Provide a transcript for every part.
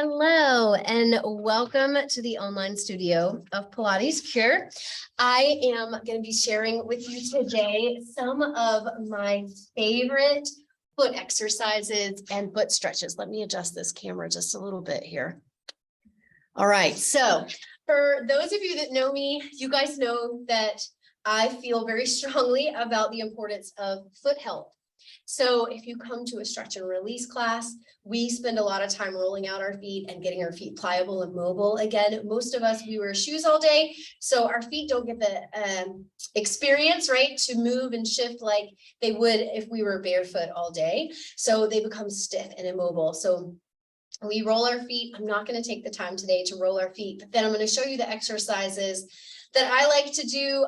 Hello and welcome to the online studio of Pilates Cure. I am going to be sharing with you today some of my favorite foot exercises and foot stretches. Let me adjust this camera just a little bit here. All right, so for those of you that know me, you guys know that I feel very strongly about the importance of foot health. So if you come to a stretch and release class, we spend a lot of time rolling out our feet and getting our feet pliable and mobile. Again, most of us, we wear shoes all day, so our feet don't get the experience, right, to move and shift like they would if we were barefoot all day. So they become stiff and immobile. So we roll our feet. I'm not going to take the time today to roll our feet, but then I'm going to show you the exercises that I like to do,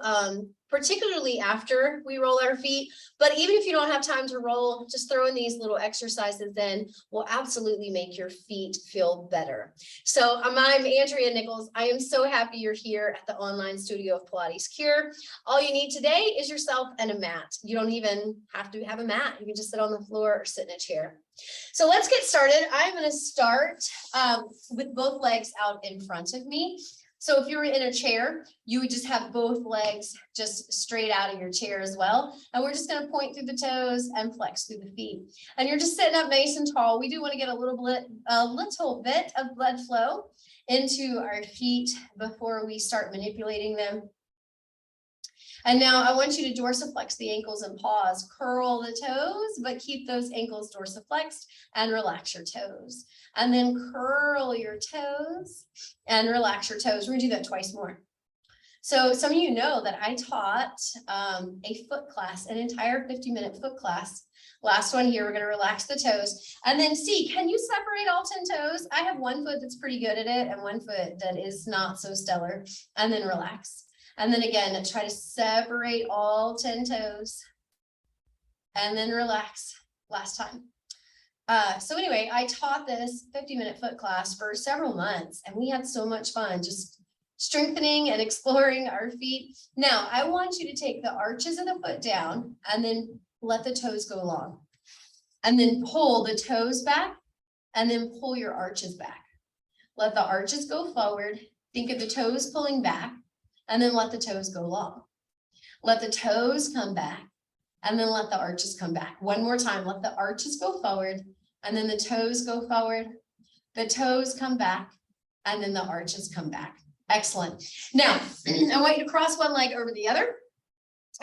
particularly after we roll our feet. But even if you don't have time to roll, just throwing these little exercises in will absolutely make your feet feel better. So I'm Andrea Nichols. I am so happy you're here at the online studio of Pilates Cure. All you need today is yourself and a mat. You don't even have to have a mat. You can just sit on the floor or sit in a chair. So let's get started. I'm going to start with both legs out in front of me. So if you were in a chair, you would just have both legs just straight out of your chair as well. And we're just going to point through the toes and flex through the feet. And you're just sitting up nice and tall. We do want to get a little bit of blood flow into our feet before we start manipulating them. And now I want you to dorsiflex the ankles and paws, curl the toes, but keep those ankles dorsiflexed and relax your toes. And then curl your toes and relax your toes. We're gonna do that twice more. So some of you know that I taught a foot class, an entire 50-minute foot class. Last one here, we're gonna relax the toes. And then see, can you separate all 10 toes? I have one foot that's pretty good at it and one foot that is not so stellar. And then relax. And then again, try to separate all 10 toes and then relax last time. So anyway, I taught this 50-minute foot class for several months and we had so much fun just strengthening and exploring our feet. Now I want you to take the arches of the foot down and then let the toes go long and then pull the toes back and then pull your arches back. Let the arches go forward. Think of the toes pulling back. And then let the toes go long. Let the toes come back and then let the arches come back. One more time, let the arches go forward and then the toes go forward. The toes come back and then the arches come back. Excellent. Now, I want you to cross one leg over the other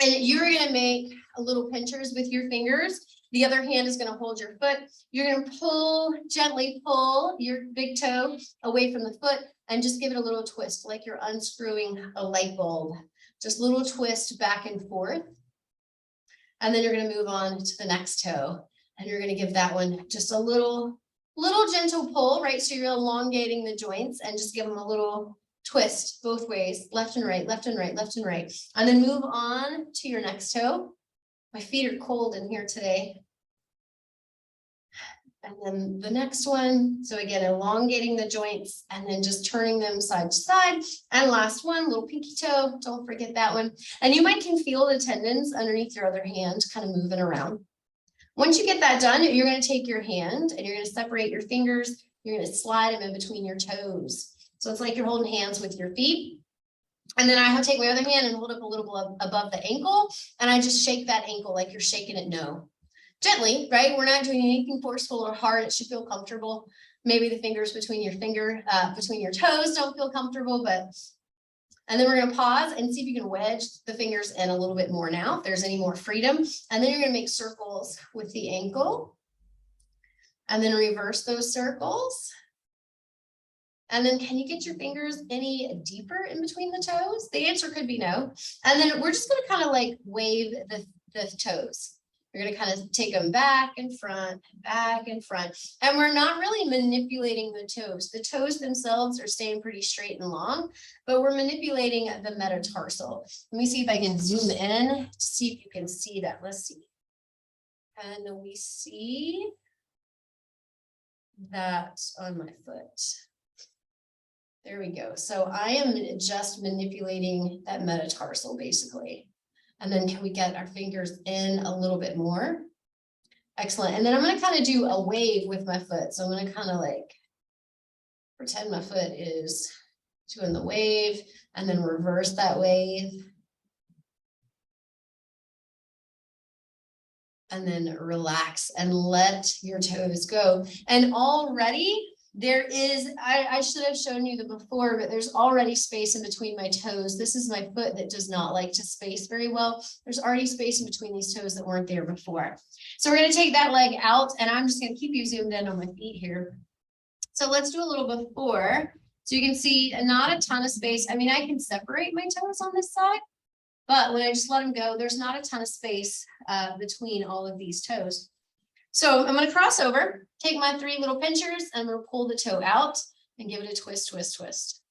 and you're going to make a little pinchers with your fingers. The other hand is going to hold your foot. You're going to gently pull your big toe away from the foot and just give it a little twist like you're unscrewing a light bulb. Just a little twist back and forth. And then you're going to move on to the next toe. And you're going to give that one just a little gentle pull, right? So you're elongating the joints and just give them a little twist both ways, left and right, left and right, left and right. And then move on to your next toe. My feet are cold in here today. And then the next one. So again, elongating the joints and then just turning them side to side. And last one, little pinky toe. Don't forget that one. And you can feel the tendons underneath your other hand kind of moving around. Once you get that done, you're going to take your hand and you're going to separate your fingers. You're going to slide them in between your toes. So it's like you're holding hands with your feet. And then I have to take my other hand and hold up a little above the ankle. And I just shake that ankle like you're shaking it no. Gently, right? We're not doing anything forceful or hard. It should feel comfortable. Maybe the fingers between your toes don't feel comfortable, and then we're going to pause and see if you can wedge the fingers in a little bit more now, if there's any more freedom. And then you're going to make circles with the ankle and then reverse those circles. And then can you get your fingers any deeper in between the toes? The answer could be no. And then we're just going to kind of like wave the toes. You're going to kind of take them back and front, and we're not really manipulating the toes. The toes themselves are staying pretty straight and long, but we're manipulating the metatarsal. Let me see if I can zoom in to see if you can see that. Let's see. And we see that on my foot. There we go. So I am just manipulating that metatarsal basically. And then can we get our fingers in a little bit more? Excellent. And then I'm going to kind of do a wave with my foot. So I'm going to kind of like Pretend my foot is doing the wave and then reverse that wave. And then relax and let your toes go. And already there is, I should have shown you the before, but there's already space in between my toes. This is my foot that does not like to space very well. There's already space in between these toes that weren't there before. So we're going to take that leg out, and I'm just going to keep you zoomed in on my feet here. So let's do a little before. So you can see not a ton of space. I mean, I can separate my toes on this side, but when I just let them go, there's not a ton of space between all of these toes. So I'm going to cross over, take my 3 little pinchers, and we'll pull the toe out and give it a twist, twist, twist.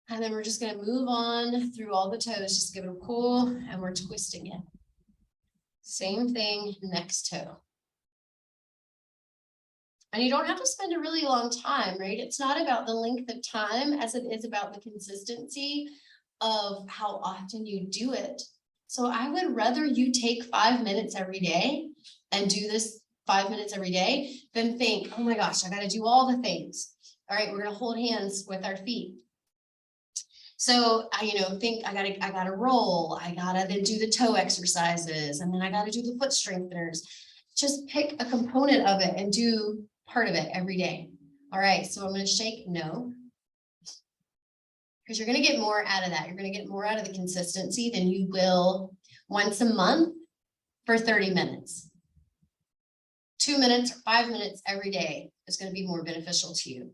And then we're just going to move on through all the toes, just give it a pull, and we're twisting it. Same thing, next toe. And you don't have to spend a really long time, right? It's not about the length of time as it is about the consistency of how often you do it. So I would rather you take 5 minutes every day and do this 5 minutes every day than think, oh my gosh, I got to do all the things. All right, we're going to hold hands with our feet. So I, think I gotta roll. I gotta then do the toe exercises, and then I gotta do the foot strengtheners. Just pick a component of it and do part of it every day. All right, so I'm going to shake no. Because you're going to get more out of that. You're going to get more out of the consistency than you will once a month for 30 minutes. 2 minutes or 5 minutes every day is going to be more beneficial to you.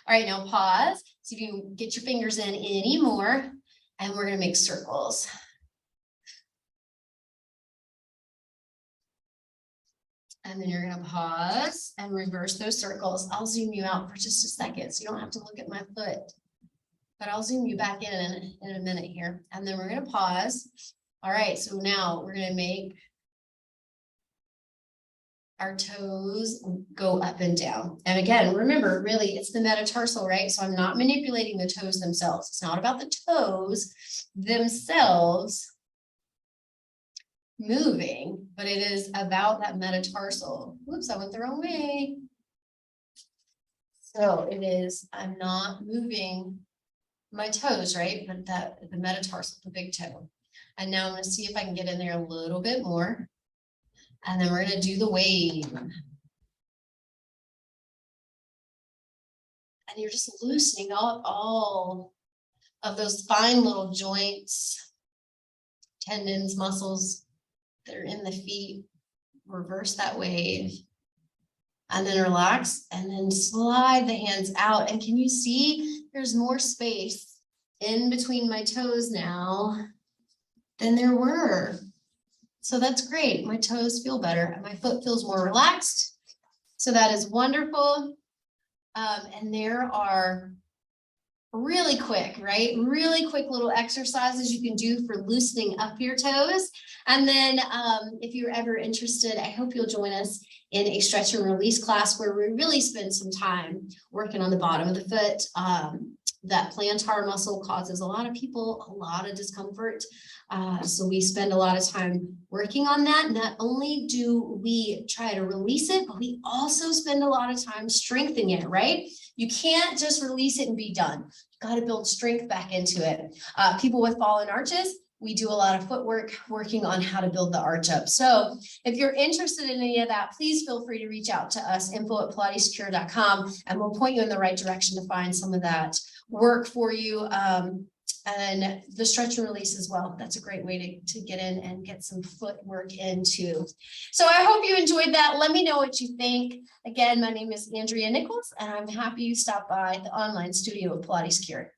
All right, now pause. See if you can get your fingers in any more, and we're going to make circles. And then you're going to pause and reverse those circles. I'll zoom you out for just a second so you don't have to look at my foot. But I'll zoom you back in a minute here. And then we're going to pause. All right, so now we're going to make our toes go up and down. And again, remember, really, it's the metatarsal, right? So I'm not manipulating the toes themselves. It's not about the toes themselves moving, but it is about that metatarsal. Whoops, I went the wrong way. So it is, I'm not moving my toes, right? But the metatarsal, the big toe. And now I'm going to see if I can get in there a little bit more. And then we're going to do the wave. And you're just loosening up all of those fine little joints, tendons, muscles that are in the feet. Reverse that wave. And then relax, and then slide the hands out. And can you see there's more space in between my toes now than there were? So that's great. My toes feel better. My foot feels more relaxed. So that is wonderful. And there are really quick, right? Really quick little exercises you can do for loosening up your toes. And then if you're ever interested, I hope you'll join us in a stretch and release class where we really spend some time working on the bottom of the foot. That plantar muscle causes a lot of people a lot of discomfort. So we spend a lot of time working on that. Not only do we try to release it, but we also spend a lot of time strengthening it, right? You can't just release it and be done. You've got to build strength back into it. People with fallen arches, we do a lot of footwork working on how to build the arch up. So if you're interested in any of that, please feel free to reach out to us, info@pilatescure.com, and we'll point you in the right direction to find some of that work for you. And the stretch and release as well. That's a great way to get in and get some footwork into. So I hope you enjoyed that. Let me know what you think. Again, my name is Andrea Nichols, and I'm happy you stopped by the online studio of Pilates Cure.